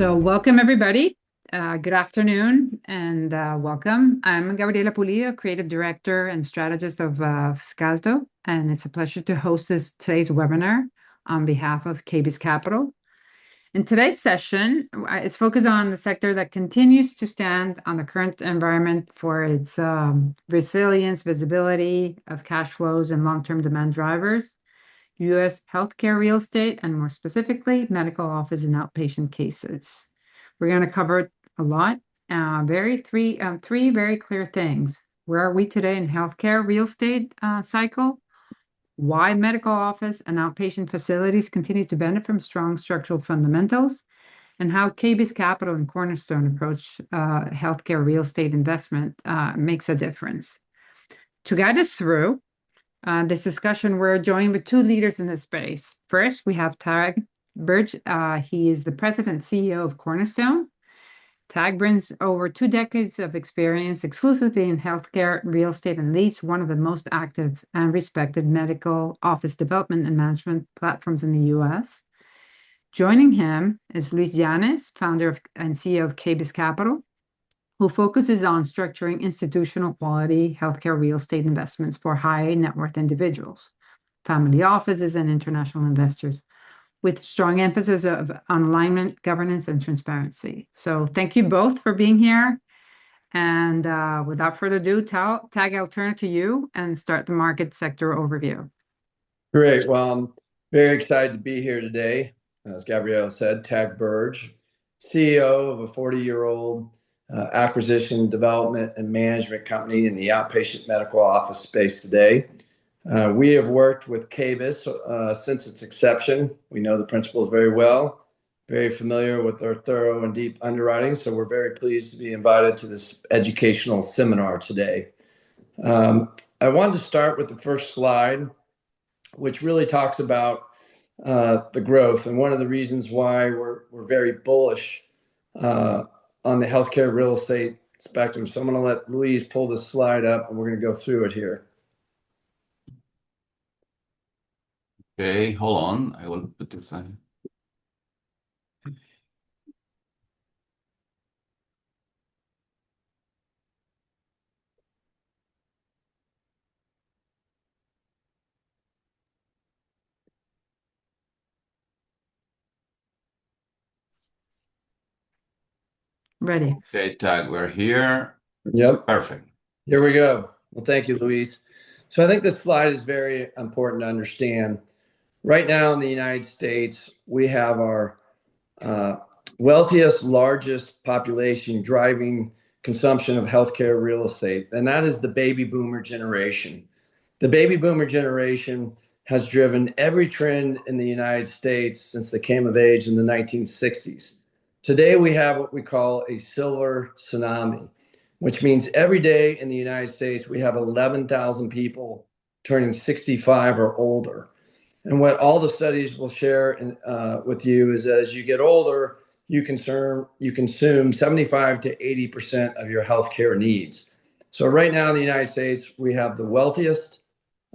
So welcome everybody. Good afternoon and welcome. I'm Gabriela Pulido, Creative Director and Strategist of Scalto, and it's a pleasure to host today's webinar on behalf of KBIS Capital. In today's session, it's focused on the sector that continues to stand on the current environment for its resilience, visibility of cash flows and long-term demand drivers, U.S. healthcare real estate, and more specifically, medical office and outpatient cases. We're going to cover a lot. Three very clear things. Where are we today in healthcare real estate cycle? Why medical office and outpatient facilities continue to benefit from strong structural fundamentals, and how KBIS Capital and Cornerstone approach healthcare real estate investment makes a difference. To guide us through this discussion, we're joined with two leaders in this space. First, we have Tag Birge. He is the president and CEO of Cornerstone. Tag brings over 2 decades of experience exclusively in healthcare real estate and leads one of the most active and respected medical office development and management platforms in the U.S. Joining him is Luis Llanes, founder and CEO of KBIS Capital, who focuses on structuring institutional quality healthcare real estate investments for high net worth individuals, family offices, and international investors, with strong emphasis on alignment, governance, and transparency. So thank you both for being here. And without further ado, Tag, I'll turn it to you and start the market sector overview. Great. Well, I'm very excited to be here today. As Gabriela said, Tag Birge, CEO of a 40-year-old acquisition, development, and management company in the outpatient medical office space today. We have worked with KBIS since its inception. We know the principals very well, very familiar with their thorough and deep underwriting, so we're very pleased to be invited to this educational seminar today. I wanted to start with the first slide, which really talks about the growth, and one of the reasons why we're very bullish on the healthcare real estate spectrum. So I'm going to let Louise pull this slide up, and we're going to go through it here. Okay, hold on. I will put this on. Ready. Okay, Tag, we're here. Yep. Perfect. Here we go. Well, thank you, Louise. So I think this slide is very important to understand. Right now in the United States, we have our wealthiest, largest population driving consumption of healthcare real estate, and that is the baby boomer generation. The baby boomer generation has driven every trend in the United States since they came of age in the 1960s. Today, we have what we call a silver tsunami, which means every day in the United States, we have 11,000 people turning 65 or older. And what all the studies will share with you is that as you get older, you consume 75 to 80% of your healthcare needs. So right now in the United States, we have the wealthiest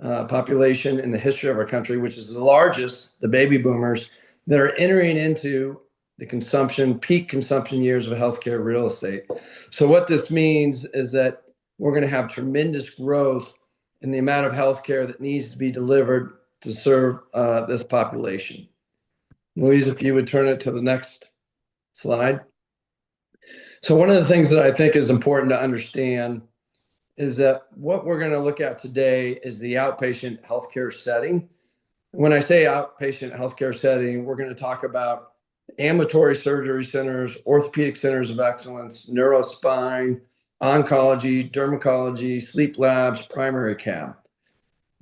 population in the history of our country, which is the largest, the baby boomers, that are entering into the peak consumption years of healthcare real estate. So what this means is that we're going to have tremendous growth in the amount of healthcare that needs to be delivered to serve this population. Louise, if you would turn it to the next slide. So one of the things that I think is important to understand is that what we're going to look at today is the outpatient healthcare setting. When I say outpatient healthcare setting, we're going to talk about ambulatory surgery centers, orthopedic centers of excellence, neurospine, oncology, dermatology, sleep labs, primary care.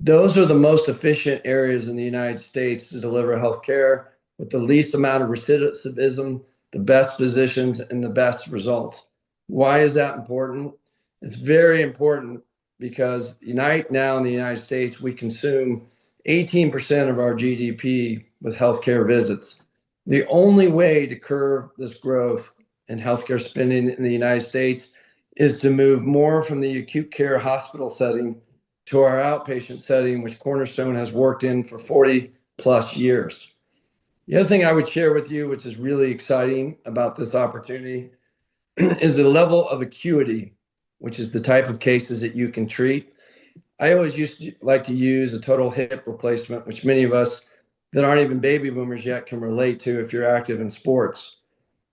Those are the most efficient areas in the United States to deliver healthcare with the least amount of recidivism, the best physicians, and the best results. Why is that important? It's very important because right now in the United States, we consume 18% of our GDP with healthcare visits. The only way to curb this growth in healthcare spending in the United States is to move more from the acute care hospital setting to our outpatient setting, which Cornerstone has worked in for 40 plus years. The other thing I would share with you, which is really exciting about this opportunity, is the level of acuity, which is the type of cases that you can treat. I always used to like to use a total hip replacement, which many of us that aren't even baby boomers yet can relate to if you're active in sports.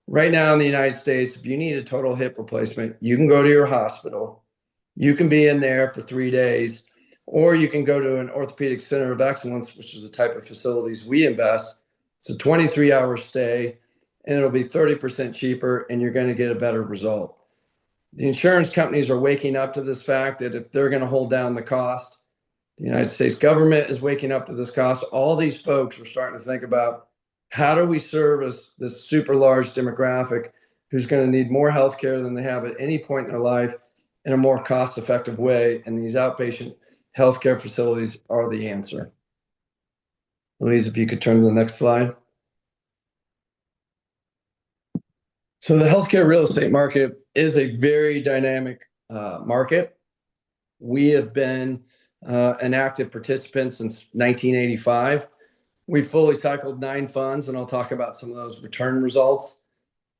Right now in the United States, if you need a total hip replacement, you can go to your hospital. You can be in there for 3 days, or you can go to an orthopedic center of excellence, which is the type of facilities we invest. It's a 23-hour stay, and it'll be 30% cheaper, and you're going to get a better result. The insurance companies are waking up to this fact that if they're going to hold down the cost, the United States government is waking up to this cost. All these folks are starting to think about how do we service this super large demographic who's going to need more healthcare than they have at any point in their life in a more cost-effective way. And these outpatient healthcare facilities are the answer. Louise, if you could turn to the next slide. So the healthcare real estate market is a very dynamic market. We have been an active participant since 1985. We've fully cycled 9 funds, and I'll talk about some of those return results.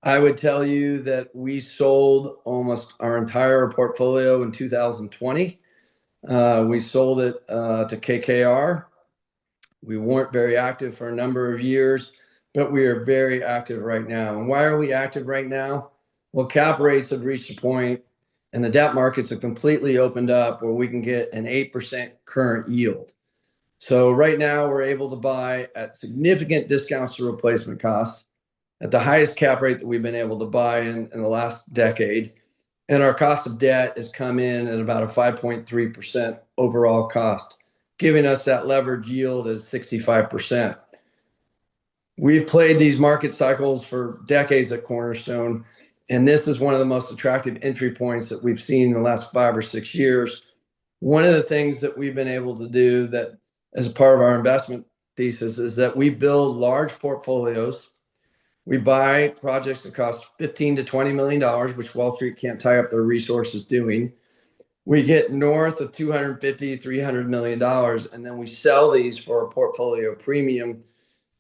I would tell you that we sold almost our entire portfolio in 2020. We sold it to KKR. We weren't very active for a number of years, but we are very active right now. And why are we active right now? Well, cap rates have reached a point, and the debt markets have completely opened up where we can get an 8% current yield. So right now we're able to buy at significant discounts to replacement costs at the highest cap rate that we've been able to buy in the last decade. And our cost of debt has come in at about a 5.3% overall cost, giving us that leverage yield at 65%. We've played these market cycles for decades at Cornerstone, and this is one of the most attractive entry points that we've seen in the last 5 or 6 years. One of the things that we've been able to do that as a part of our investment thesis is that we build large portfolios. We buy projects that cost $15 to $20 million, which Wall Street can't tie up their resources doing. We get north of $250, $300 million, and then we sell these for a portfolio premium,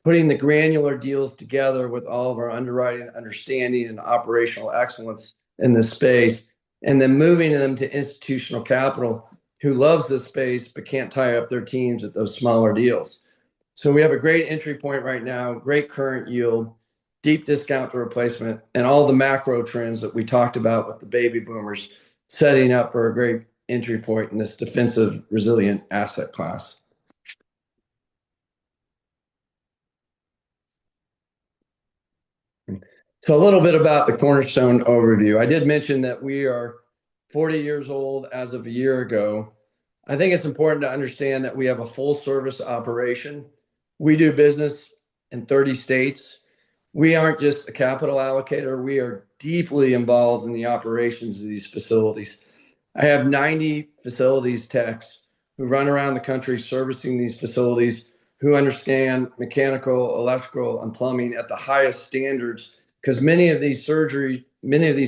putting the granular deals together with all of our underwriting, understanding, and operational excellence in this space, and then moving them to institutional capital who loves this space but can't tie up their teams at those smaller deals. So we have a great entry point right now, great current yield, deep discount to replacement, and all the macro trends that we talked about with the baby boomers setting up for a great entry point in this defensive, resilient asset class. So a little bit about the Cornerstone overview. I did mention that we are 40 years old as of a year ago. I think it's important to understand that we have a full service operation. We do business in 30 states. We aren't just a capital allocator. We are deeply involved in the operations of these facilities. I have 90 facilities techs who run around the country servicing these facilities, who understand mechanical, electrical, and plumbing at the highest standards, because many of these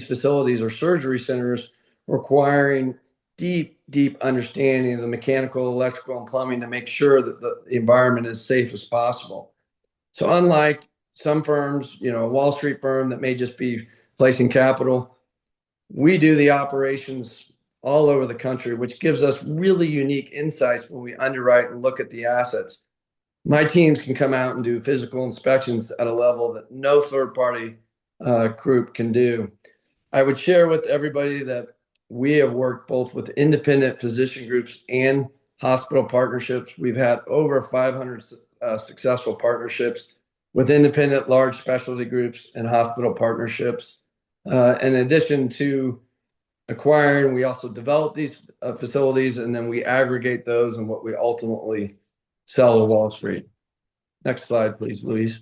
facilities are surgery centers requiring deep understanding of the mechanical, electrical, and plumbing to make sure that the environment is safe as possible. So unlike some firms, a Wall Street firm that may just be placing capital, we do the operations all over the country, which gives us really unique insights when we underwrite and look at the assets. My teams can come out and do physical inspections at a level that no third-party group can do. I would share with everybody that we have worked both with independent physician groups and hospital partnerships. We've had over 500 successful partnerships with independent large specialty groups and hospital partnerships. In addition to acquiring, we also develop these facilities, and then we aggregate those and what we ultimately sell to Wall Street. Next slide, please, Louise.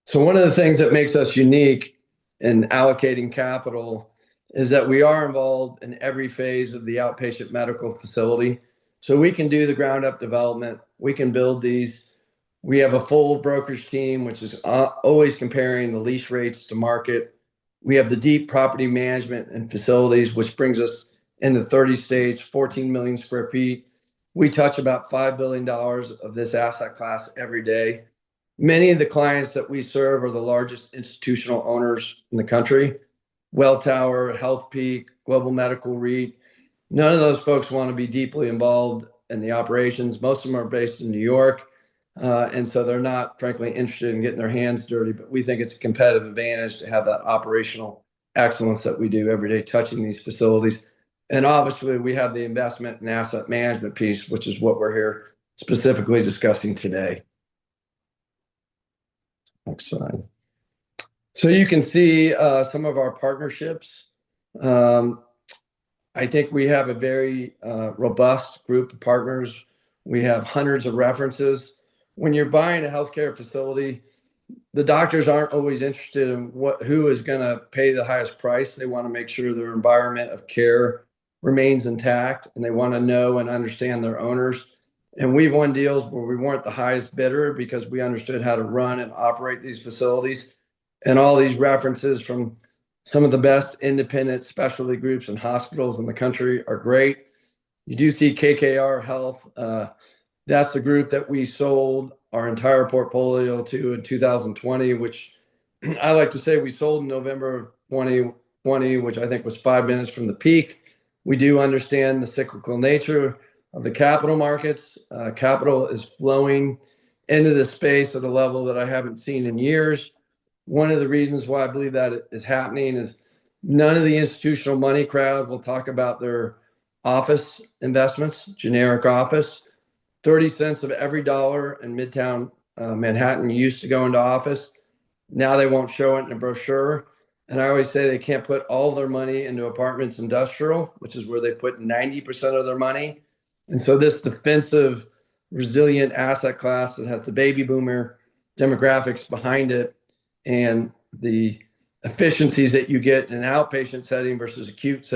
So one of the things that makes us unique in allocating capital is that we are involved in every phase of the outpatient medical facility. So we can do the ground up development. We can build these. We have a full brokerage team, which is always comparing the lease rates to market. We have the deep property management and facilities, which brings us into 30 states, 14 million square feet. We touch about $5 billion of this asset class every day. Many of the clients that we serve are the largest institutional owners in the country. Welltower, Healthpeak, Global Medical REIT. None of those folks want to be deeply involved in the operations. Most of them are based in New York. And so they're not, frankly, interested in getting their hands dirty. But we think it's a competitive advantage to have that operational excellence that we do every day touching these facilities. And obviously, we have the investment and asset management piece, which is what we're here specifically discussing today. Next slide. So you can see some of our partnerships. I think we have a very robust group of partners. We have hundreds of references. When you're buying a healthcare facility, the doctors aren't always interested in who is going to pay the highest price. They want to make sure their environment of care remains intact, and they want to know and understand their owners. And we've won deals where we weren't the highest bidder because we understood how to run and operate these facilities. And all these references from some of the best independent specialty groups and hospitals in the country are great. You do see KKR Health. That's the group that we sold our entire portfolio to in 2020, which I like to say we sold in November of 2020, which I think was 5 minutes from the peak. We do understand the cyclical nature of the capital markets. Capital is flowing into the space at a level that I haven't seen in years. One of the reasons why I believe that is happening is none of the institutional money crowd will talk about their office investments, generic office. 30 cents of every dollar in Midtown Manhattan used to go into office. Now they won't show it in a brochure. And I always say they can't put all their money into apartments industrial, which is where they put 90% of their money. And so this defensive, resilient asset class that has the baby boomer demographics behind it and the efficiencies that you get in an outpatient setting versus acute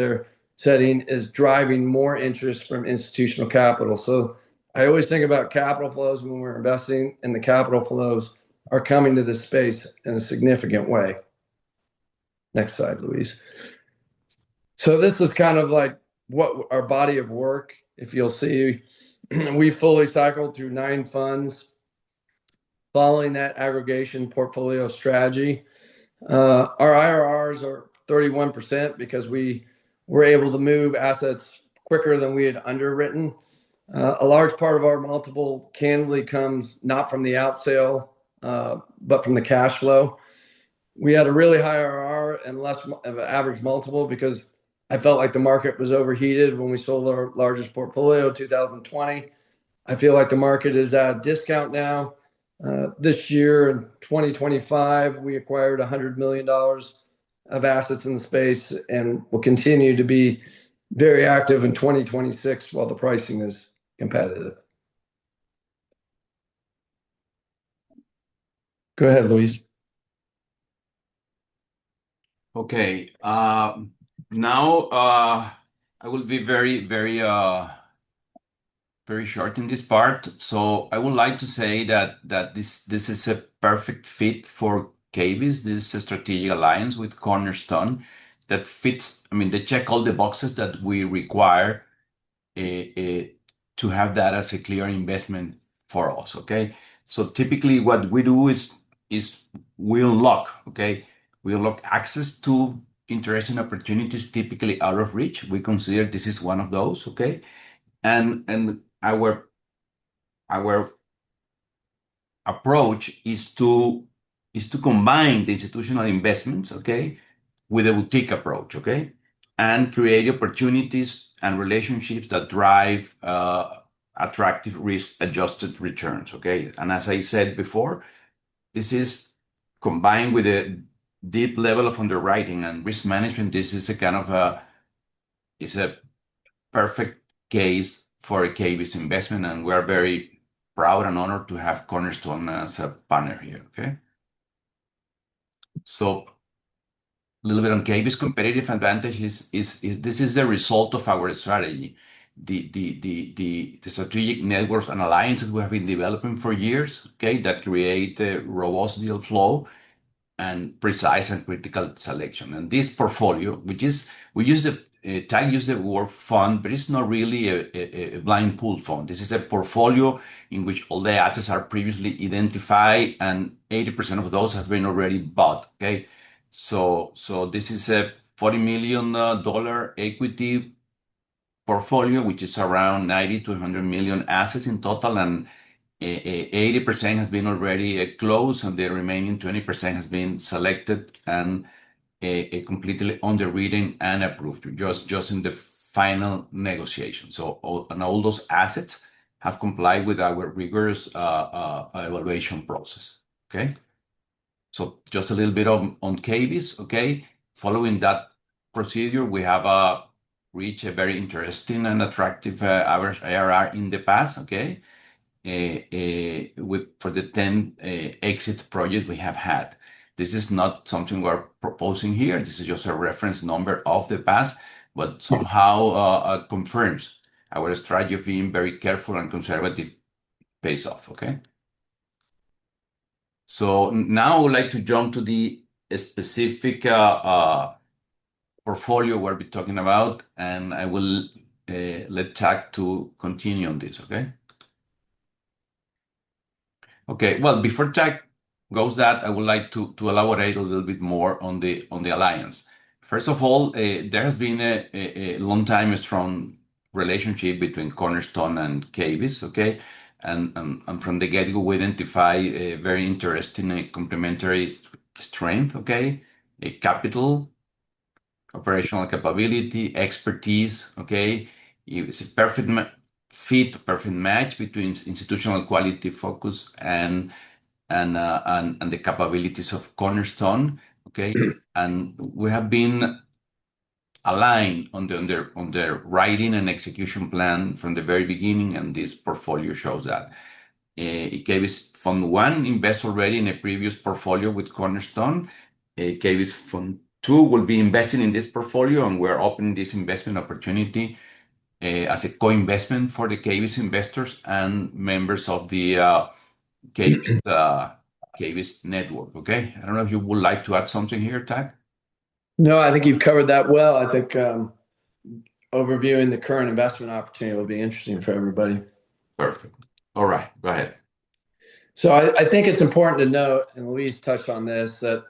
setting is driving more interest from institutional capital. So I always think about capital flows when we're investing, and the capital flows are coming to this space in a significant way. Next slide, Louise. So this is kind of like what our body of work, if you'll see, we fully cycled through 9 funds following that aggregation portfolio strategy. Our IRRs are 31% because we were able to move assets quicker than we had underwritten. A large part of our multiple candidly comes not from the out sale, but from the cash flow. We had a really high IRR and less of an average multiple because I felt like the market was overheated when we sold our largest portfolio in 2020. I feel like the market is at a discount now. This year in 2025, we acquired $100 million of assets in the space and will continue to be very active in 2026 while the pricing is competitive. Go ahead, Luis. Okay. Now I will be very short in this part. So I would like to say that this is a perfect fit for KBIS. This is a strategic alliance with Cornerstone that fits. I mean, they check all the boxes that we require to have that as a clear investment for us. Okay. So typically, what we do is we unlock. Okay, we unlock access to interesting opportunities, typically out of reach. We consider this is one of those. Okay, and our approach is to combine the institutional investments, okay, with a boutique approach, okay, and create opportunities and relationships that drive attractive risk-adjusted returns, okay. And as I said before, this is combined with a deep level of underwriting and risk management. This is a kind of it's a perfect case for a KBIS investment, and we're very proud and honored to have Cornerstone as a partner here. Okay, so a little bit on KBIS competitive advantage is this is the result of our strategy, the strategic networks and alliances we have been developing for years. Okay, that create a robust deal flow and precise and critical selection. And this portfolio, which is we use Tag used the word fund, but it's not really a blind pool fund. This is a portfolio in which all the assets are previously identified, and 80% of those have been already bought. Okay, so this is a $40 million equity portfolio, which is around 90 to 100 million assets in total, and 80% has been already closed, and the remaining 20% has been selected and completely underwritten and approved, just in the final negotiation. So all those assets have complied with our rigorous evaluation process. Okay. So just a little bit on KBIS. Okay. Following that procedure, we have reached a very interesting and attractive average IRR in the past. Okay. For the 10 exit projects we have had. This is not something we're proposing here. This is just a reference number of the past, but somehow confirms our strategy of being very careful and conservative pays off. Okay. So now I would like to jump to the specific portfolio we'll be talking about, and I will let Jack to continue on this. Okay. Okay, well, before Jack goes that, I would like to elaborate a little bit more on the alliance. First of all, there has been a long time strong relationship between Cornerstone and KBIS, okay? And from the get-go, we identify a very interesting complementary strength, okay? A capital, operational capability, expertise, okay? It's a perfect fit, perfect match between institutional quality focus and the capabilities of Cornerstone, okay? And we have been aligned on their writing and execution plan from the very beginning, and this portfolio shows that. KBIS Fund 1 invests already in a previous portfolio with Cornerstone. KBIS Fund 2 will be investing in this portfolio, and we're opening this investment opportunity as a co-investment for the KBIS investors and members of the KBIS network. Okay, I don't know if you would like to add something here, Tag. No, I think you've covered that well. I think overviewing the current investment opportunity will be interesting for everybody. Perfect. All right, go ahead. So I think it's important to note, and Luis touched on this, that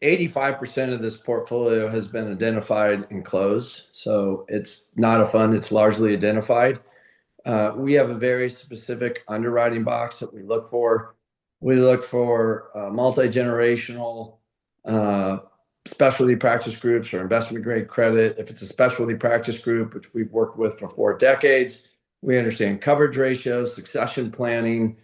85% of this portfolio has been identified and closed. So it's not a fund, it's largely identified. We have a very specific underwriting box that we look for. We look for multi-generational specialty practice groups or investment grade credit. If it's a specialty practice group, which we've worked with for 4 decades, we understand coverage ratios, succession planning,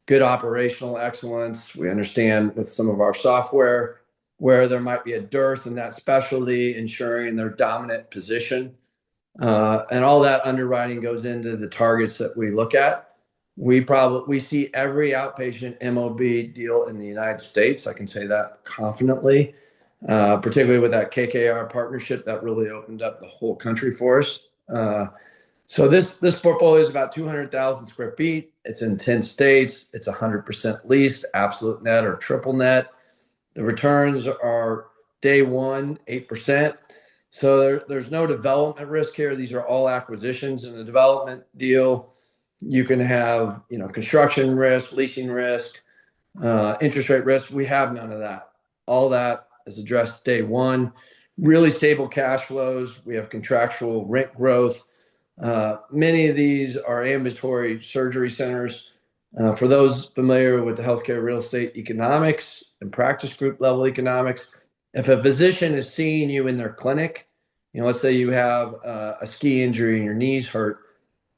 good operational excellence. We understand with some of our software where there might be a dearth in that specialty, ensuring their dominant position. And all that underwriting goes into the targets that we look at. We see every outpatient MOB deal in the United States. I can say that confidently, particularly with that KKR partnership that really opened up the whole country for us. So this portfolio is about 200,000 square feet. It's in 10 states. It's 100% leased, absolute net or triple net. The returns are day one, 8%. So there's no development risk here. These are all acquisitions. In a development deal, you can have construction risk, leasing risk, interest rate risk. We have none of that. All that is addressed day one. Really stable cash flows. We have contractual rent growth. Many of these are ambulatory surgery centers. For those familiar with the healthcare real estate economics and practice group level economics, if a physician is seeing you in their clinic, let's say you have a ski injury and your knees hurt,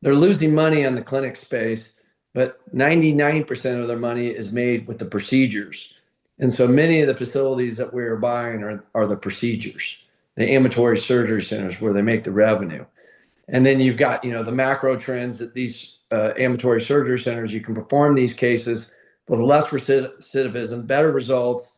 they're losing money on the clinic space, but 99% of their money is made with the procedures. And so many of the facilities that we're buying are the procedures, the ambulatory surgery centers where they make the revenue. And then you've got, the macro trends that these ambulatory surgery centers, you can perform these cases with less recidivism, better results,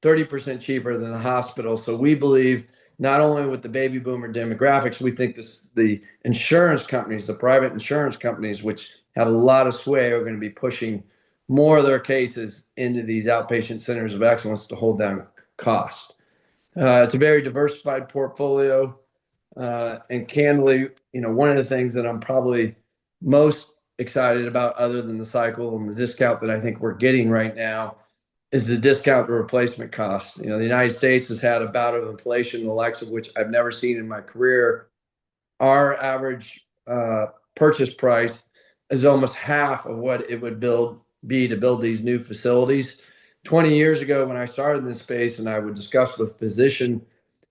30% cheaper than the hospital. So we believe not only with the baby boomer demographics, we think the insurance companies, the private insurance companies, which have a lot of sway, are going to be pushing more of their cases into these outpatient centers of excellence to hold down cost. It's a very diversified portfolio. And candidly, one of the things that I'm probably most excited about, other than the cycle and the discount that I think we're getting right now, is the discount to replacement costs. The United States has had a bout of inflation, the likes of which I've never seen in my career. Our average purchase price is almost half of what it would be to build these new facilities. 20 years ago, when I started in this space and I would discuss with physician,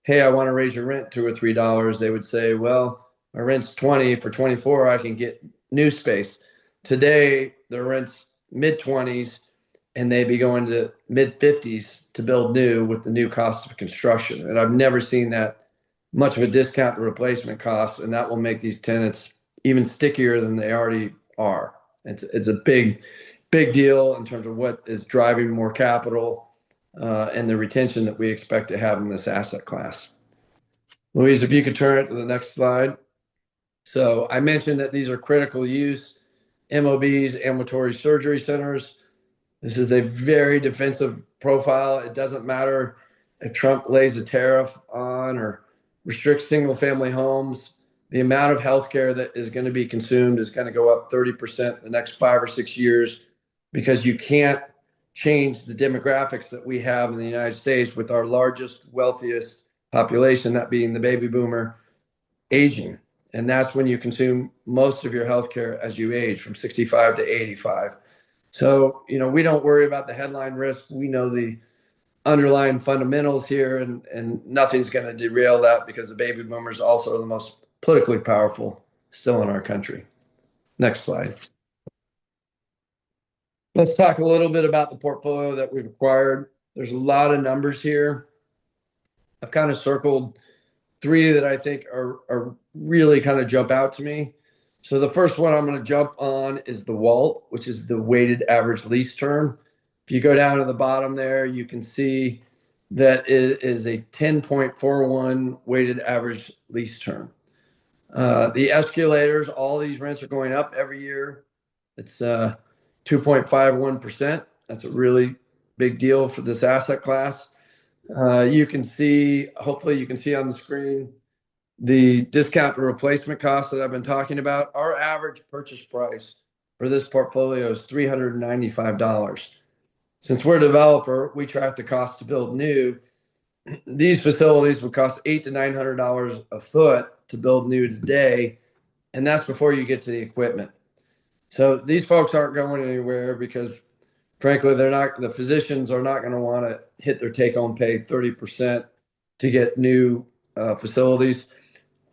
hey, I want to raise your rent $2 or $3, they would say, well, my rent's 20, for 24, I can get new space. Today, the rent's mid-20s, and they'd be going to mid-50s to build new with the new cost of construction. And I've never seen that much of a discount to replacement costs, and that will make these tenants even stickier than they already are. It's a big deal in terms of what is driving more capital and the retention that we expect to have in this asset class. Louise, if you could turn it to the next slide. So I mentioned that these are critical use MOBs, ambulatory surgery centers. This is a very defensive profile. It doesn't matter if Trump lays a tariff on or restricts single family homes. The amount of healthcare that is going to be consumed is going to go up 30% the next 5 or 6 years, because you can't change the demographics that we have in the United States with our largest, wealthiest population, that being the baby boomer, aging. And that's when you consume most of your healthcare as you age, from 65 to 85. So, we don't worry about the headline risk. We know the underlying fundamentals here, and nothing's going to derail that, because the baby boomers also are the most politically powerful still in our country. Next slide. Let's talk a little bit about the portfolio that we've acquired. There's a lot of numbers here. I've kind of circled 3 that I think are really kind of jump out to me. So the first one I'm going to jump on is the WALT, which is the weighted average lease term. If you go down to the bottom there, you can see that it is a 10.41 weighted average lease term. The escalators, all these rents are going up every year. It's 2.51%. That's a really big deal for this asset class. You can see, hopefully you can see on the screen, the discount to replacement costs that I've been talking about. Our average purchase price for this portfolio is $395. Since we're a developer, we track the cost to build new. These facilities would cost $800 to $900 a foot to build new today, and that's before you get to the equipment. So these folks aren't going anywhere, because frankly, the physicians are not going to want to hit their take-home pay 30% to get new facilities.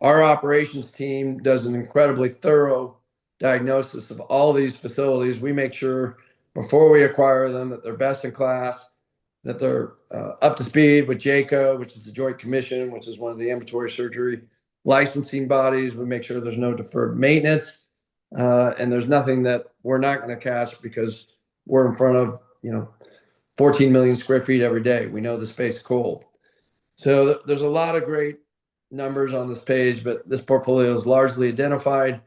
Our operations team does an incredibly thorough diagnosis of all these facilities. We make sure before we acquire them that they're best in class, that they're up to speed with JCO, which is the Joint Commission, which is one of the ambulatory surgery licensing bodies. We make sure there's no deferred maintenance, and there's nothing that we're not going to catch, because we're in front of 14 million square feet every day. We know the space cold. So there's a lot of great numbers on this page, but this portfolio is largely identified.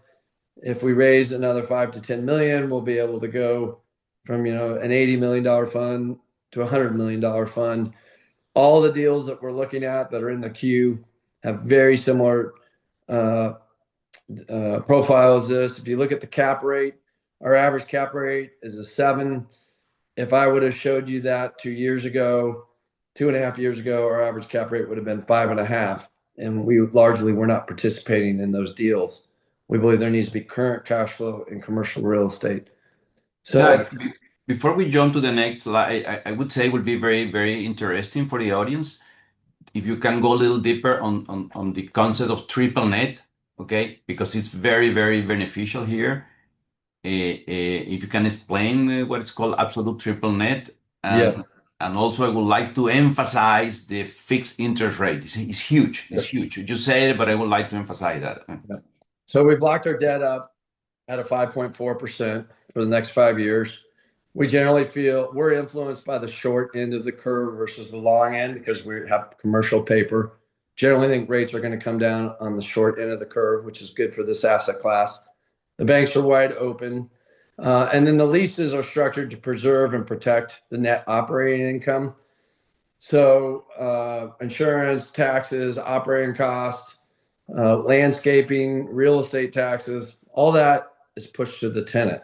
If we raise another 5 to 10 million, we'll be able to go from an $80 million fund to a $100 million fund. All the deals that we're looking at that are in the queue have very similar profile as this. If you look at the cap rate, our average cap rate is a 7. If I would have showed you that 2 years ago, 2.5 years ago, our average cap rate would have been 5.5. And we largely were not participating in those deals. We believe there needs to be current cash flow in commercial real estate. So before we jump to the next slide, I would say it would be very, very interesting for the audience if you can go a little deeper on the concept of triple net, okay? Because it's very, very beneficial here. If you can explain what it's called absolute triple net. Yes. And also I would like to emphasize the fixed interest rate. It's huge. It's huge. You just said it, but I would like to emphasize that. Yeah. So we've locked our debt up at a 5.4% for the next 5 years. We generally feel we're influenced by the short end of the curve versus the long end, because we have commercial paper. Generally think rates are going to come down on the short end of the curve, which is good for this asset class. The banks are wide open. And then the leases are structured to preserve and protect the net operating income. So insurance, taxes, operating costs, landscaping, real estate taxes, all that is pushed to the tenant.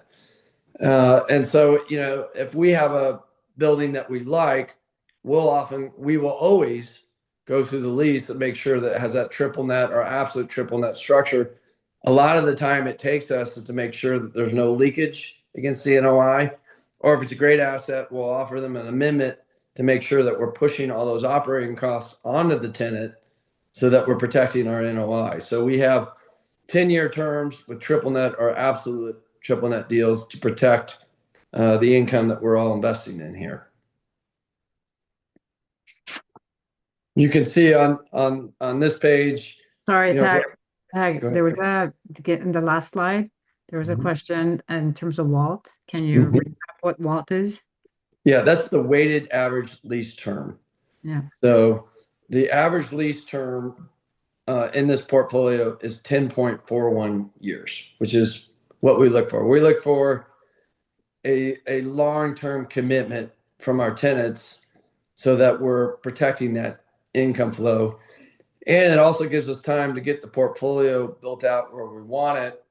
And so, if we have a building that we like, we will always go through the lease and make sure that it has that triple net or absolute triple net structure. A lot of the time it takes us is to make sure that there's no leakage against the NOI, or if it's a great asset, we'll offer them an amendment to make sure that we're pushing all those operating costs onto the tenant so that we're protecting our NOI. So we have 10-year terms with triple net or absolute triple net deals to protect the income that we're all investing in here. You can see on this page. Sorry, Tag. Go There was ahead. to get in the last slide, there was a Mhm. question in terms of WALT. Can you Mhm. recap what WALT is? Yeah, that's the weighted average lease term. Yeah. So the average lease term in this portfolio is 10.41 years, which is what we look for. We look for a long-term commitment from our tenants so that we're protecting that income flow. And it also gives us time to get the portfolio built out where we want it,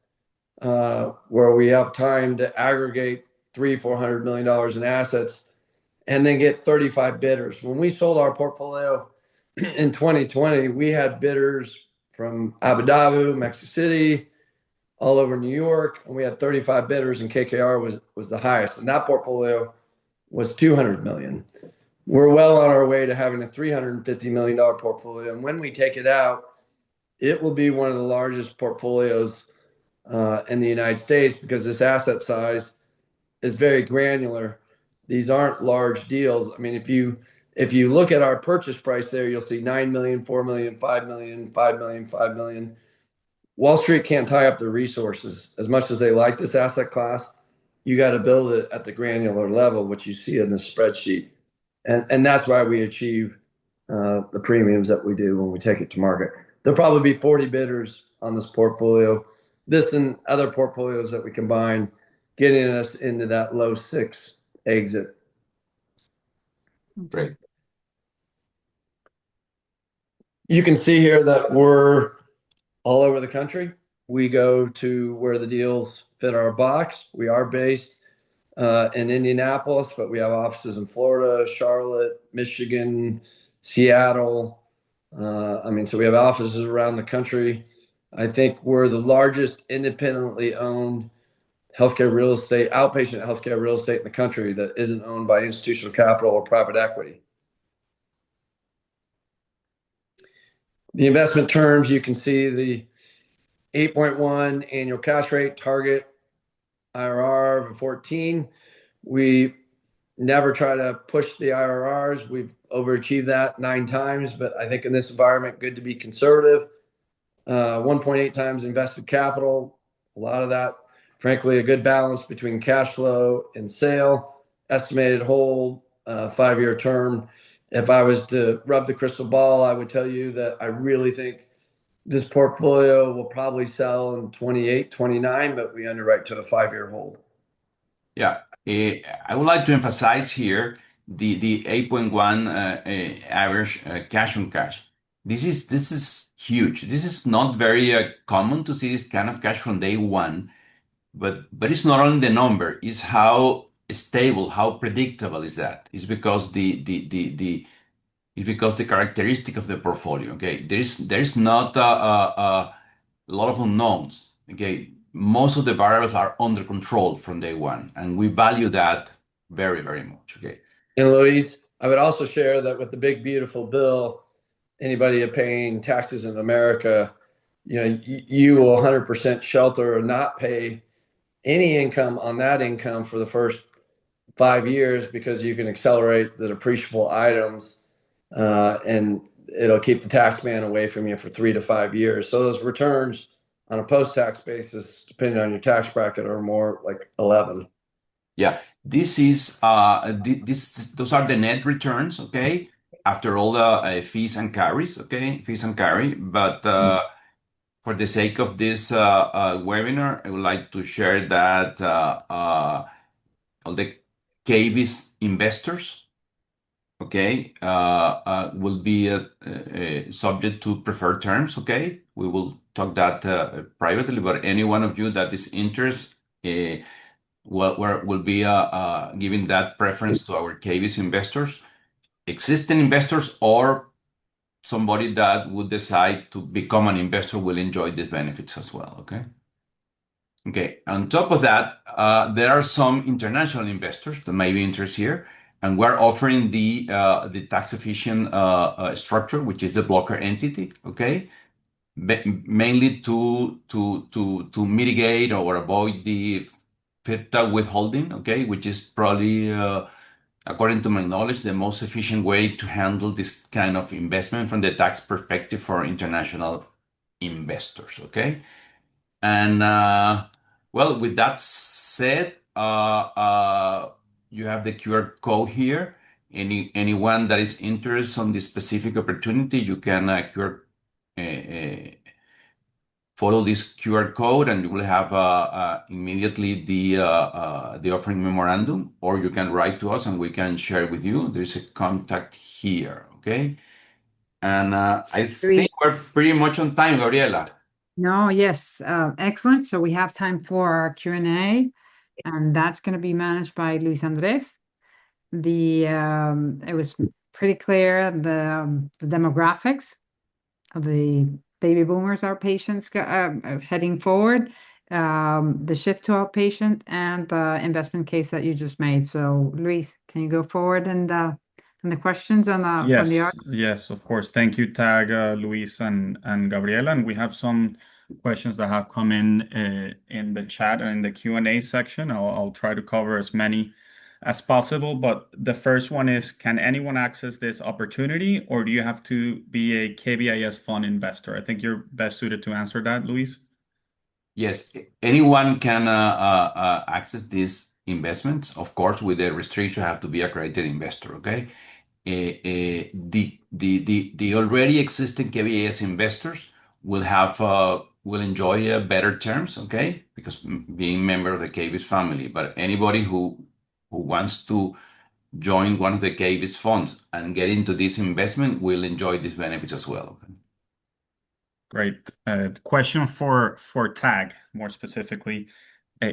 where we have time to aggregate $300-400 million in assets and then get 35 bidders. When we sold our portfolio in 2020, we had bidders from Abu Dhabi, Mexico City, all over New York, and we had 35 bidders, and KKR was the highest. And that portfolio was 200 million. We're well on our way to having a $350 million portfolio. And when we take it out, it will be one of the largest portfolios in the United States because this asset size is very granular. These aren't large deals. I mean, if you look at our purchase price there, you'll see 9 million, 4 million, 5 million, 5 million, 5 million. Wall Street can't tie up the resources as much as they like this asset class. You got to build it at the granular level, which you see in the spreadsheet. And that's why we achieve the premiums that we do when we take it to market. There'll probably be 40 bidders on this portfolio. This and other portfolios that we combine, getting us into that low 6 exit. Great. You can see here that we're all over the country. We go to where the deals fit our box. We are based in Indianapolis, but we have offices in Florida, Charlotte, Michigan, Seattle. So we have offices around the country. I think we're the largest independently owned healthcare real estate, outpatient healthcare real estate in the country that isn't owned by institutional capital or private equity. The investment terms, you can see the 8.1 annual cash rate target, IRR of 14. We never try to push the IRRs. We've overachieved that 9 times, but I think in this environment, good to be conservative. 1.8 times invested capital. A lot of that, frankly, a good balance between cash flow and sale. Estimated hold, 5-year term. If I was to rub the crystal ball, I would tell you that I really think this portfolio will probably sell in 28, 29, but we underwrite to a 5-year hold. Yeah. I would like to emphasize here the 8.1 average cash on cash. This is huge. This is not very common to see this kind of cash from day one, but it's not only the number, it's how stable, how predictable is that. It's because the characteristic of the portfolio. Okay, there's not a lot of unknowns. Okay, most of the variables are under control from day one, and we value that very, very much. Okay. And Luis, I would also share that with the big beautiful bill, anybody paying taxes in America, you will 100% shelter or not pay any income on that income for the first 5 years because you can accelerate the depreciable items, and it'll keep the tax man away from you for 3 to 5 years. So those returns on a post-tax basis, depending on your tax bracket, are more like 11. Yeah, those are the net returns, okay, after all the fees and carries, okay, fees and carry. But for the sake of this webinar, I would like to share that all the KBIS investors okay, will be subject to preferred terms, okay? We will talk that privately, but any one of you that is interested will be giving that preference to our KBIS investors, existing investors, or somebody that would decide to become an investor will enjoy these benefits as well, okay? Okay, on top of that, there are some international investors that may be interested here, and we're offering the tax efficient structure, which is the blocker entity, okay? Mainly to mitigate or avoid the FIPTA withholding, okay, which is probably, according to my knowledge, the most efficient way to handle this kind of investment from the tax perspective for international investors, okay? And well, with that said, you have the QR code here. Anyone that is interested on this specific opportunity, you can follow this QR code, and you will have immediately the offering memorandum, or you can write to us and we can share with you. There's a contact here, okay? And I think we're pretty much on time, Gabriela. No, yes, excellent. So we have time for our Q&A, and that's going to be managed by Luis Andres. It was pretty clear the demographics of the baby boomers outpatients heading forward, the shift to outpatient, and the investment case that you just made. So, Luis, can you go forward and the questions on the from the Yes, audience? yes, of course. Thank you, Tag, Luis and Gabriela. And we have some questions that have come in the chat and in the Q&A section. I'll try to cover as many as possible. But the first one is, can anyone access this opportunity, or do you have to be a KBIS fund investor? I think you're best suited to answer that, Luis. Yes, anyone can access these investments. Of course, with the restriction, have to be accredited investor. Okay, the already existing KBIS investors will enjoy better terms. Okay, because being member of the KBIS family. But anybody who wants to join one of the KBIS funds and get into this investment will enjoy these benefits as well. Okay? Great. Question for Tag, more specifically.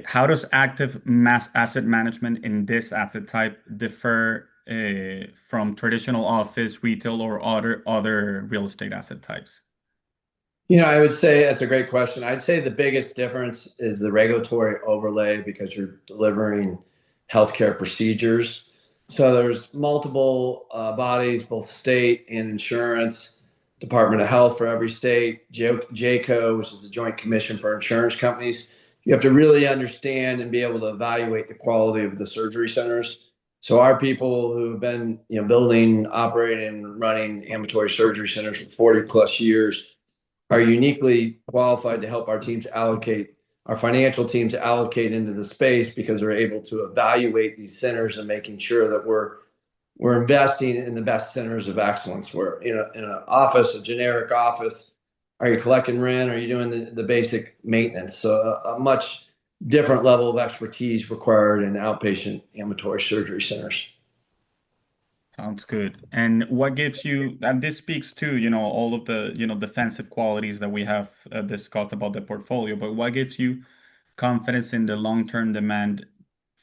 How does active mass asset management in this asset type differ from traditional office, retail, or other real estate asset types? I would say that's a great question. I'd say the biggest difference is the regulatory overlay because you're delivering healthcare procedures. So there's multiple bodies, both state and insurance, Department of Health for every state, JCO, which is the Joint Commission for Insurance Companies. You have to really understand and be able to evaluate the quality of the surgery centers. So our people who have been, building, operating, and running ambulatory surgery centers for 40 plus years are uniquely qualified to help our financial teams allocate into the space because they're able to evaluate these centers and making sure that we're investing in the best centers of excellence. We're in an office, a generic office. Are you collecting rent? Are you doing the basic maintenance? So a much different level of expertise required in outpatient ambulatory surgery centers. Sounds good. And what gives you, and this speaks to, all of the, defensive qualities that we have discussed about the portfolio, but what gives you confidence in the long-term demand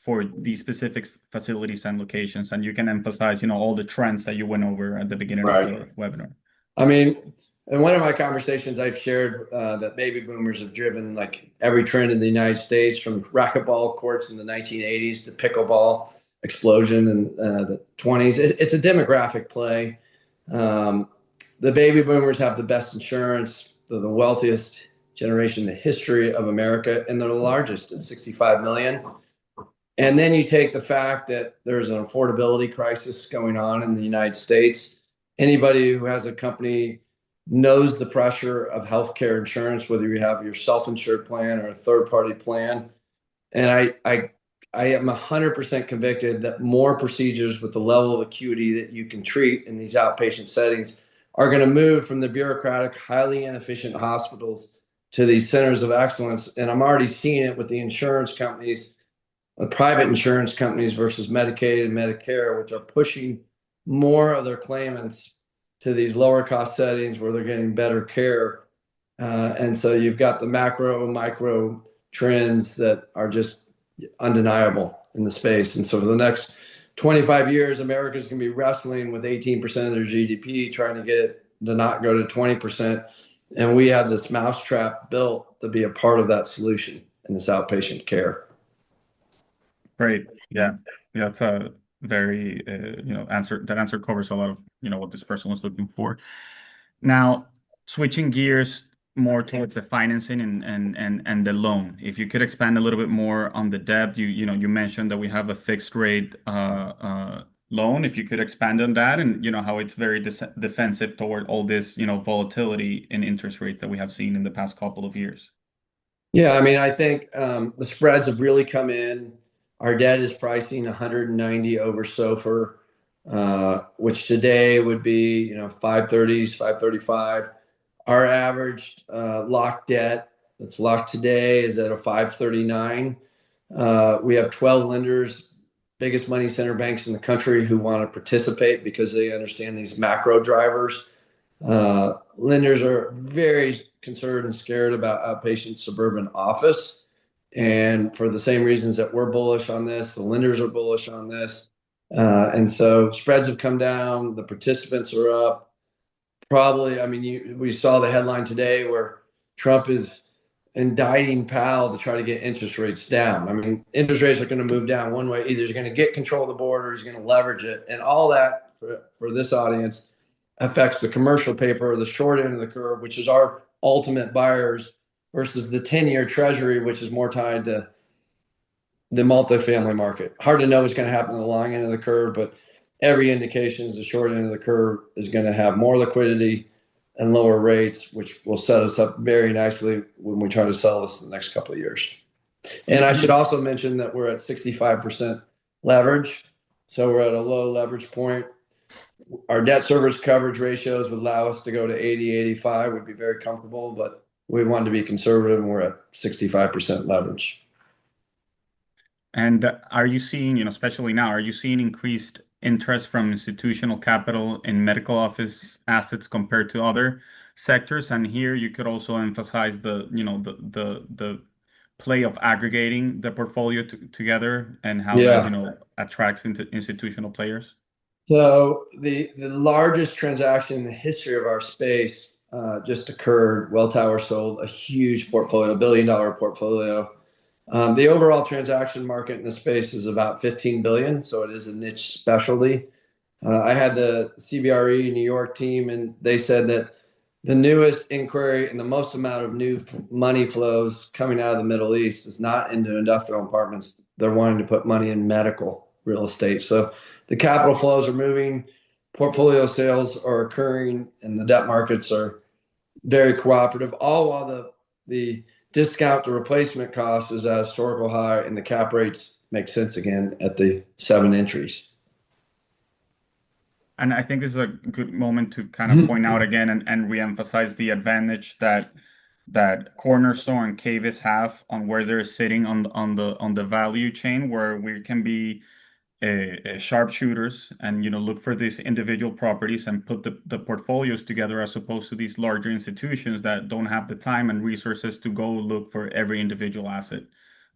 for these specific facilities and locations? And you can emphasize, all the trends that you went over at the beginning of the webinar. I mean, in one of my conversations, I've shared that baby boomers have driven like every trend in the United States, from racquetball courts in the 1980s to pickleball explosion in the 20s. It's a demographic play. The baby boomers have the best insurance. They're the wealthiest generation in the history of America, and they're the largest at 65 million. And then you take the fact that there's an affordability crisis going on in the United States. Anybody who has a company knows the pressure of healthcare insurance, whether you have your self-insured plan or a third-party plan. And I am 100% convicted that more procedures with the level of acuity that you can treat in these outpatient settings are going to move from the bureaucratic, highly inefficient hospitals to these centers of excellence. And I'm already seeing it with the insurance companies, the private insurance companies versus Medicaid and Medicare, which are pushing more of their claimants to these lower cost settings where they're getting better care. And so you've got the macro, micro trends that are just undeniable in the space. And so for the next 25 years, America's going to be wrestling with 18% of their GDP, trying to get it to not go to 20%. And we have this mousetrap built to be a part of that solution in this outpatient care. Great. Yeah. Yeah. That's a very, answer. That answer covers a lot of, what this person was looking for. Now, switching gears more towards the financing and the loan. If you could expand a little bit more on the debt, you mentioned that we have a fixed rate loan. If you could expand on that and how it's very defensive toward all this volatility in interest rate that we have seen in the past couple of years. Yeah, I mean, I think the spreads have really come in. Our debt is pricing 190 over SOFR, which today would be 530s, 535. Our average locked debt that's locked today is at a 539. We have 12 lenders, biggest money center banks in the country, who want to participate because they understand these macro drivers. Lenders are very concerned and scared about outpatient suburban office. And for the same reasons that we're bullish on this, the lenders are bullish on this. And so spreads have come down, the participants are up. Probably, I mean, we saw the headline today where Trump is indicting Powell to try to get interest rates down. I mean, interest rates are going to move down one way. Either he's going to get control of the border, or he's going to leverage it. And all that for this audience affects the commercial paper, the short end of the curve, which is our ultimate buyers, versus the 10-year treasury, which is more tied to the multifamily market. Hard to know what's going to happen on the long end of the curve, but every indication is the short end of the curve is going to have more liquidity and lower rates, which will set us up very nicely when we try to sell this in the next couple of years. And I should also mention that we're at 65% leverage. So we're at a low leverage point. Our debt service coverage ratios would allow us to go to 80, 85, would be very comfortable, but we wanted to be conservative, and we're at 65% leverage. And are you seeing, especially now, are you seeing increased interest from institutional capital in medical office assets compared to other sectors? And here you could also emphasize the play of aggregating the portfolio together and how that, attracts into institutional players. So the largest transaction in the history of our space just occurred. Welltower sold a huge portfolio, $1 billion portfolio. The overall transaction market in the space is about 15 billion, so it is a niche specialty. I had the CBRE New York team, and they said that the newest inquiry and the most amount of new money flows coming out of the Middle East is not into industrial apartments. They're wanting to put money in medical real estate. So the capital flows are moving, portfolio sales are occurring, and the debt markets are very cooperative, all while the discount to replacement cost is at a historical high, and the cap rates make sense again at the 7 entries. And I think this is a good moment to kind of point out again and reemphasize the advantage that Cornerstone and KBIS have on where they're sitting on the value chain, where we can be sharpshooters and look for these individual properties and put the portfolios together, as opposed to these larger institutions that don't have the time and resources to go look for every individual asset.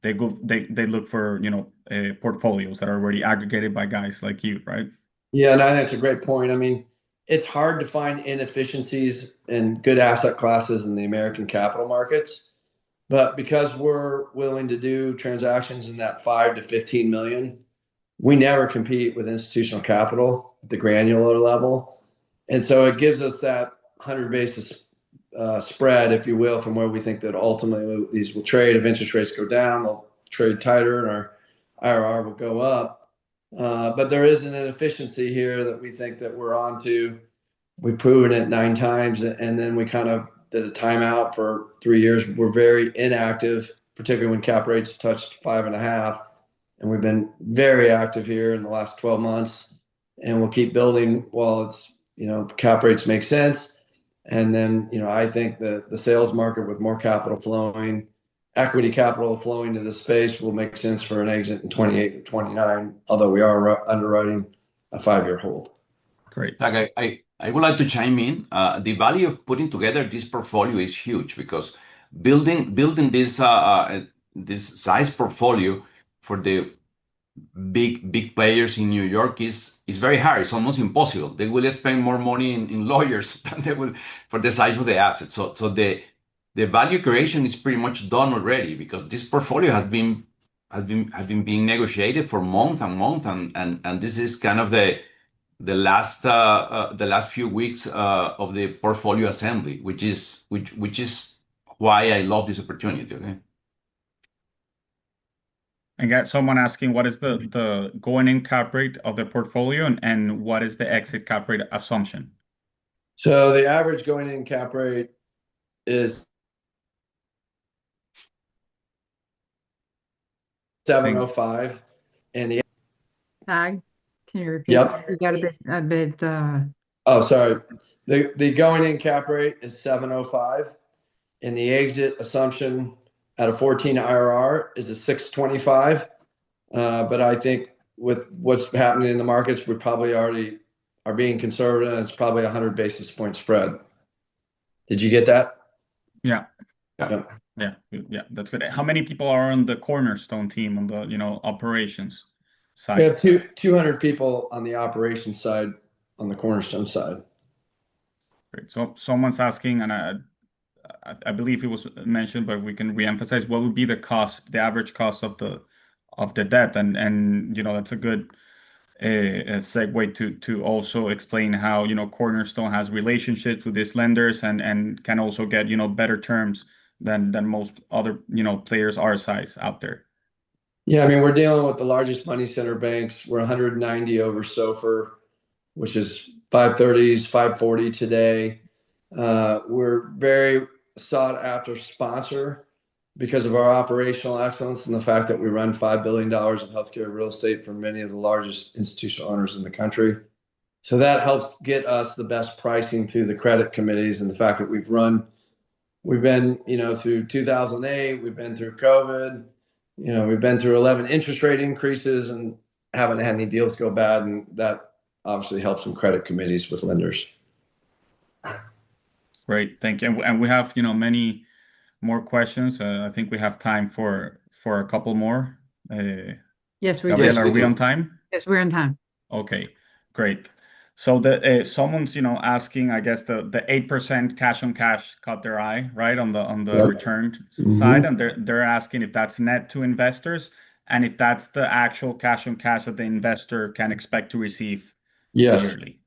They look for portfolios that are already aggregated by guys like you, right? Yeah, no, that's a great point. I mean, it's hard to find inefficiencies in good asset classes in the American capital markets, but because we're willing to do transactions in that 5 to 15 million, we never compete with institutional capital at the granular level. And so it gives us that 100 basis spread, if you will, from where we think that ultimately these will trade. If interest rates go down, they'll trade tighter and our IRR will go up. But there is an inefficiency here that we think that we're on to. We've proven it 9 times, and then we kind of did a timeout for 3 years. We're very inactive, particularly when cap rates touched 5.5. And we've been very active here in the last 12 months, and we'll keep building while it's, cap rates make sense. And then, I think the sales market with more capital flowing, equity capital flowing to the space will make sense for an exit in 28 and 29, although we are underwriting a 5-year hold. Great. Like I would like to chime in. The value of putting together this portfolio is huge because building this size portfolio for the big players in New York is very hard. It's almost impossible. They will spend more money in lawyers than they will for the size of the asset. So the value creation is pretty much done already because this portfolio has been being negotiated for months and months, and this is kind of the last few weeks of the portfolio assembly, which is why I love this opportunity. Okay. I got someone asking what is the going in cap rate of the portfolio and what is the exit cap rate assumption? So the average going in cap rate is 705, and the Tag, can you repeat? Yep. You got a bit, Oh, sorry. The going in cap rate is 705, and the exit assumption at a 14 IRR is a 625. But I think with what's happening in the markets, we probably already are being conservative, and it's probably 100 basis point spread. Did you get that? Yeah. Yeah. Yeah, that's good. How many people are on the Cornerstone team on the operations side? We have 200 people on the operations side, on the Cornerstone side. Great. So someone's asking, and I believe it was mentioned, but we can reemphasize what would be the average cost of the debt, and that's a good a segue to also explain how Cornerstone has relationships with these lenders and can also get better terms than most other players our size out there. Yeah, I mean, we're dealing with the largest money center banks. We're 190 over SOFR, which is 530s, 540 today. We're very sought after sponsor because of our operational excellence and the fact that we run $5 billion of healthcare real estate for many of the largest institutional owners in the country. So that helps get us the best pricing through the credit committees, and the fact that we've been, through 2008, we've been through COVID, we've been through 11 interest rate increases and haven't had any deals go bad. And that obviously helps in credit committees with lenders. Great, thank you. And we have, many more questions. I think we have time for a couple more. yes, we Gabriela, do. are we on time? Yes, we're on time. Okay, great. So someone's asking, I guess the 8% cash on cash caught their eye, right, on the Yep. return side, and they're asking if that's net to investors and if that's the actual cash on cash that the investor can expect to receive yearly.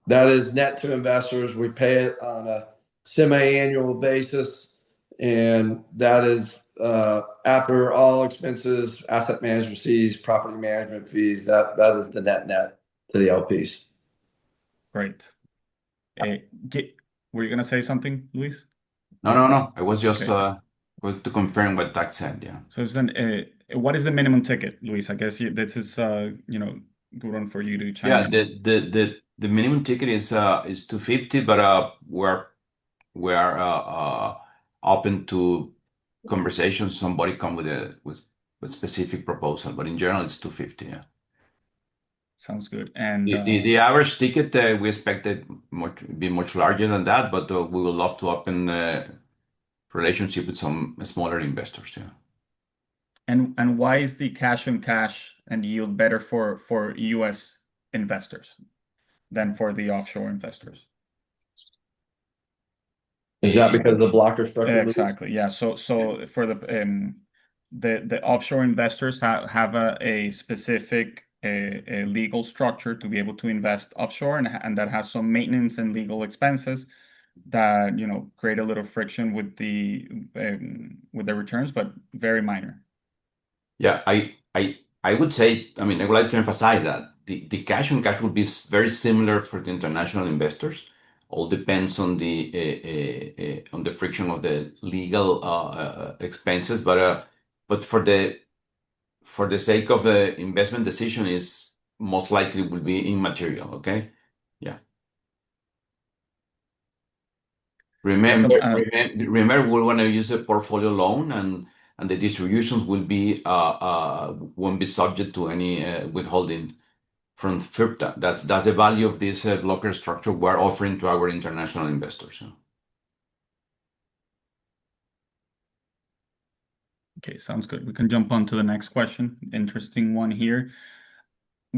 That is net to investors. We pay it on a semi-annual basis, and that is after all expenses, asset management fees, property management fees. That is the net to the LPs. Great. Were you going to say something, Luis? No. I was just going to confirm what Doug said. Yeah. So what is the minimum ticket, Luis? I guess this is good one for you to chime in. The minimum ticket is 250, but we are open to conversations. Somebody come with a specific proposal, but in general it's 250. Yeah. Sounds good. And the average ticket we expected be much larger than that, but we would love to open relationship with some smaller investors. Yeah. And why is the cash on cash and yield better for U.S. investors than for the offshore investors? Is that because of the blocker structure? Exactly. Yeah. So for the offshore investors have a specific a legal structure to be able to invest offshore, and that has some maintenance and legal expenses that create a little friction with the returns, but very minor. Yeah, I would say, I mean, I would like to emphasize that the cash on cash will be very similar for the international investors. All depends on the friction of the legal expenses, but for the sake of the investment decision, is most likely will be immaterial. Okay, yeah. Remember, we want to use a portfolio loan, and the distributions will be won't be subject to any withholding from FIRPTA. That's the value of this blocker structure we're offering to our international investors. Okay, sounds good. We can jump on to the next question. Interesting one here.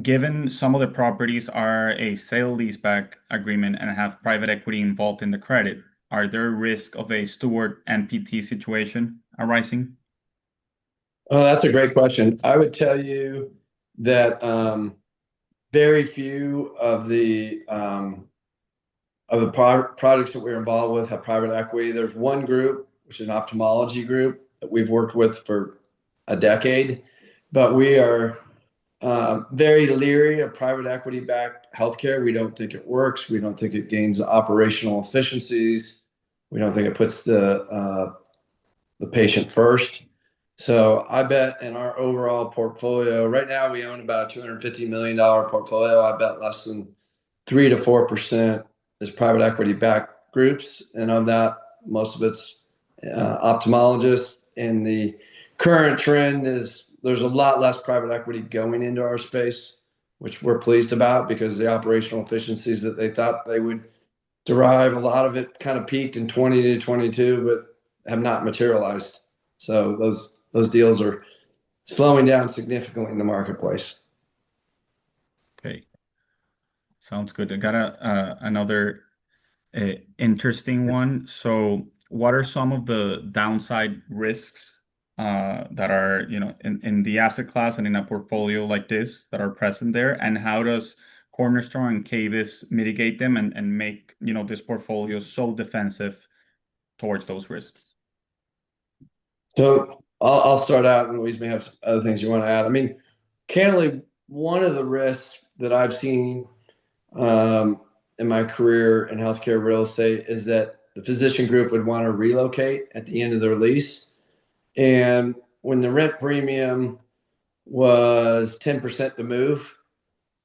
Given some of the properties are a sale leaseback agreement and have private equity involved in the credit, are there risk of a steward NPT situation arising? Oh, that's a great question. I would tell you that very few of the projects that we're involved with have private equity. There's one group, which is an ophthalmology group that we've worked with for a decade, but we are very leery of private equity-backed healthcare. We don't think it works. We don't think it gains operational efficiencies. We don't think it puts the patient first. So I bet in our overall portfolio, right now we own about a $250 million portfolio. I bet less than 3 to 4% is private equity-backed groups, and of that, most of it's ophthalmologists. And the current trend is there's a lot less private equity going into our space, which we're pleased about because the operational efficiencies that they thought they would derive, a lot of it kind of peaked in 20 to 22, but have not materialized. So those deals are slowing down significantly in the marketplace. Okay, sounds good. I got another interesting one. So, what are some of the downside risks that are, in the asset class and in a portfolio like this that are present there, and how does Cornerstone and KBIS mitigate them and make this portfolio so defensive towards those risks? So I'll start out, and Luis may have some other things you want to add. I mean, candidly, one of the risks that I've seen in my career in healthcare real estate is that the physician group would want to relocate at the end of their lease. And when the rent premium was 10% to move,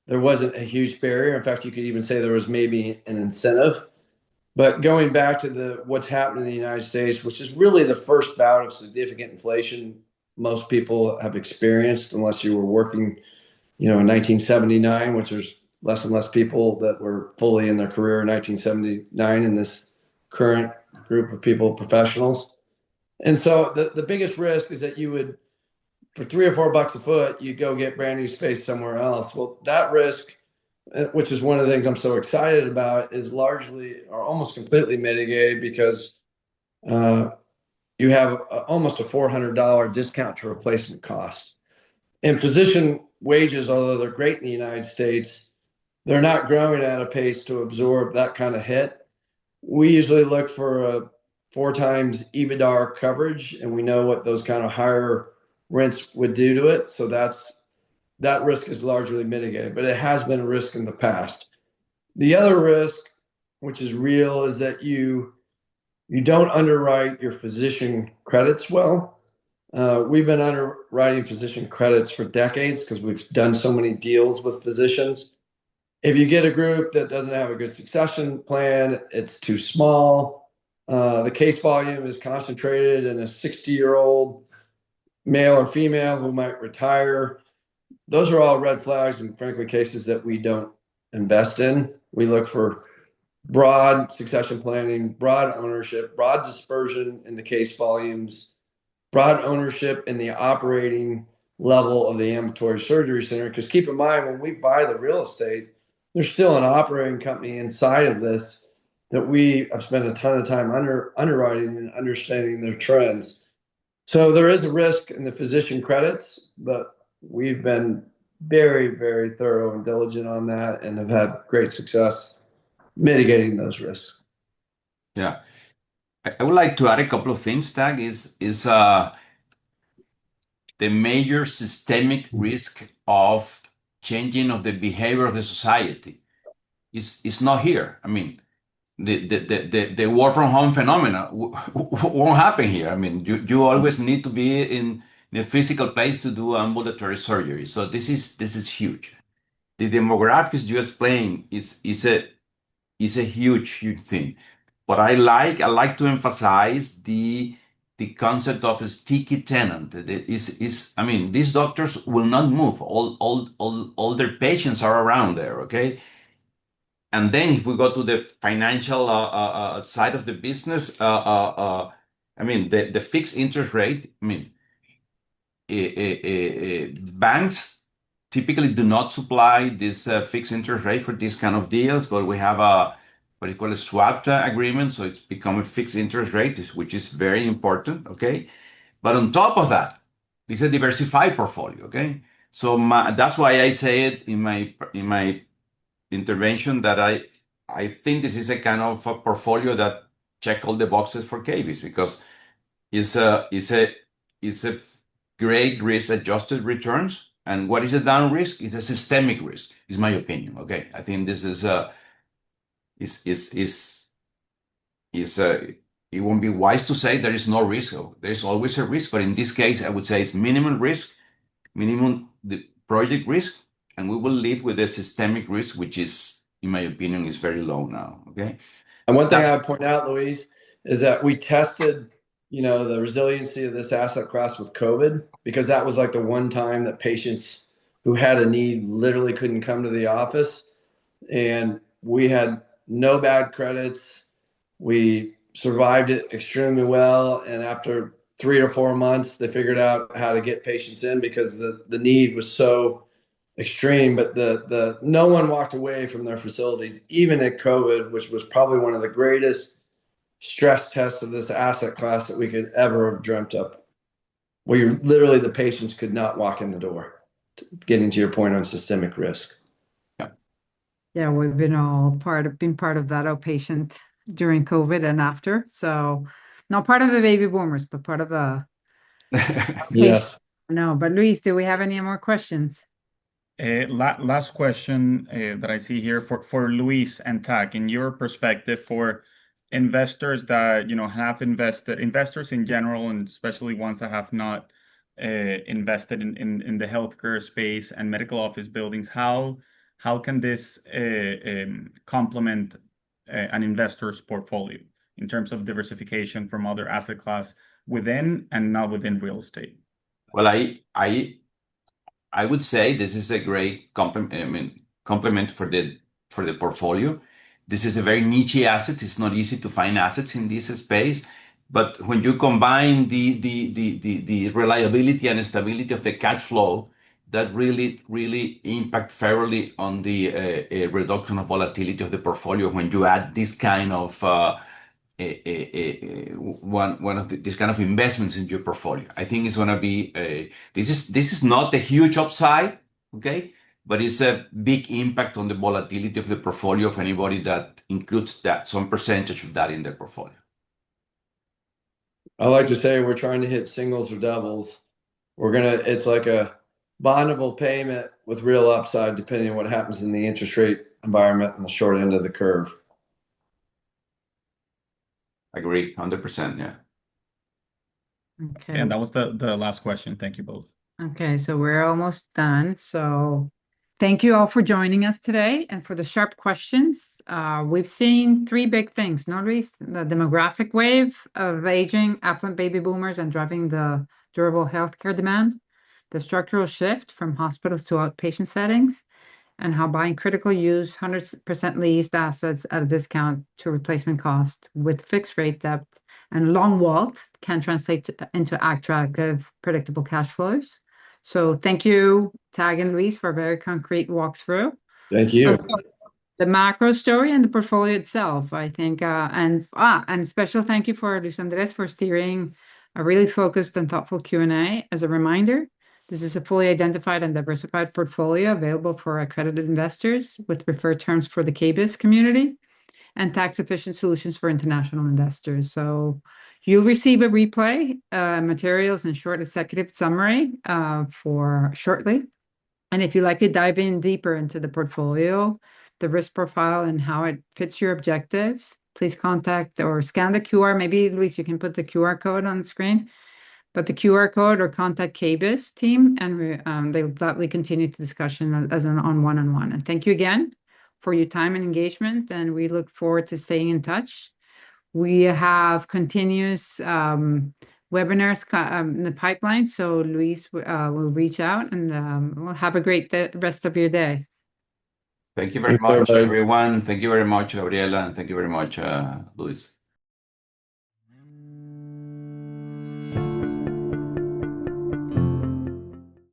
there wasn't a huge barrier. In fact, you could even say there was maybe an incentive. But going back to what's happened in the United States, which is really the first bout of significant inflation most people have experienced, unless you were working, in 1979, which there's less and less people that were fully in their career in 1979 in this current group of people, professionals. And so the biggest risk is that you would, for $3 or $4 a foot, you go get brand new space somewhere else. Well, that risk, which is one of the things I'm so excited about, is largely or almost completely mitigated because you have almost a $400 discount to replacement cost. And physician wages, although they're great in the United States, they're not growing at a pace to absorb that kind of hit. We usually look for a 4 times EBITDA coverage, and we know what those kind of higher rents would do to it. So that risk is largely mitigated, but it has been a risk in the past. The other risk, which is real, is that you don't underwrite your physician credits well. We've been underwriting physician credits for decades because we've done so many deals with physicians. If you get a group that doesn't have a good succession plan, it's too small. The case volume is concentrated in a 60-year-old male or female who might retire. Those are all red flags and frankly cases that we don't invest in. We look for broad succession planning, broad ownership, broad dispersion in the case volumes, broad ownership in the operating level of the ambulatory surgery center. Because keep in mind, when we buy the real estate, there's still an operating company inside of this that we have spent a ton of time underwriting and understanding their trends. So there is a risk in the physician credits, but we've been very, very thorough and diligent on that and have had great success mitigating those risks. Yeah. I would like to add a couple of things, Tag, is the major systemic risk of changing of the behavior of the society is not here. I mean, the work from home phenomena won't happen here. I mean, you always need to be in a physical place to do ambulatory surgery. So this is huge. The demographics you explained is a huge thing. But I like to emphasize the the concept of a sticky tenant. I mean, these doctors will not move. All their patients are around there, okay? And then if we go to the financial side of the business, I mean, the fixed interest rate, I mean, banks typically do not supply this fixed interest rate for these kind of deals, but we have what is called a swap agreement, so it's become a fixed interest rate, which is very important, okay? But on top of that, it's a diversified portfolio, okay? So that's why I say it in my intervention that I think this is a kind of a portfolio that check all the boxes for KBIS because it's a great risk-adjusted returns. And what is a down risk? It's a systemic risk, is my opinion. Okay, I think this is it won't be wise to say there is no risk. There's always a risk, but in this case, I would say it's minimum risk, minimum the project risk, and we will live with a systemic risk, which is, in my opinion, is very low now. Okay. And one thing I would point out, Luis, is that we tested, the resiliency of this asset class with COVID, because that was like the one time that patients who had a need literally couldn't come to the office. And we had no bad credits. We survived it extremely well. And after 3 or 4 months, they figured out how to get patients in because the need was so extreme. But the no one walked away from their facilities, even at COVID, which was probably one of the greatest stress tests of this asset class that we could ever have dreamt up, where you literally the patients could not walk in the door. Getting to your point on systemic risk. Yeah, we've been part of that outpatient during COVID and after. So not part of the baby boomers, but part of the Yes. No, but Luis, do we have any more questions? Last question that I see here for Luis and Tag, in your perspective, for investors that have investors in general, and especially ones that have not invested in the healthcare space and medical office buildings, how can this complement an investor's portfolio in terms of diversification from other asset class within and not within real estate? Well, I would say this is a great complement for the portfolio. This is a very niche asset. It's not easy to find assets in this space. But when you combine the reliability and stability of the cash flow, that really impact favorably on the reduction of volatility of the portfolio when you add this kind of these kind of investments in your portfolio. I think it's going to be this is not a huge upside, okay, but it's a big impact on the volatility of the portfolio of anybody that includes that some percentage of that in their portfolio. I like to say we're trying to hit singles or doubles. It's like a bondable payment with real upside depending on what happens in the interest rate environment on the short end of the curve. Agree, 100%, yeah. Okay. And that was the last question. Thank you both. Okay, so we're almost done. So thank you all for joining us today and for the sharp questions. We've seen 3 big things, not least the demographic wave of aging affluent baby boomers and driving the durable healthcare demand, the structural shift from hospitals to outpatient settings, and how buying critical use 100% leased assets at a discount to replacement cost with fixed rate debt and long WALT can translate into attractive, predictable cash flows. So thank you, Tag and Luis, for a very concrete walkthrough. Thank you. The macro story and the portfolio itself, I think, and special thank you for Luis Andres for steering a really focused and thoughtful Q&A. As a reminder, this is a fully identified and diversified portfolio available for accredited investors with preferred terms for the KBIS community and tax-efficient solutions for international investors. So you'll receive a replay, materials, and short executive summary for shortly. And if you'd like to dive in deeper into the portfolio, the risk profile, and how it fits your objectives, please contact or scan the QR. Maybe, Luis, you can put the QR code on the screen. But the QR code or contact KBIS team, and they will gladly continue the discussion as on one-on-one. And thank you again for your time and engagement, and we look forward to staying in touch. We have continuous webinars in the pipeline. So Luis will reach out, and we'll have a great rest of your day. Thank you very Thanks, much, everybody. everyone. Thank you very much, Gabriela, and thank you very much, Luis.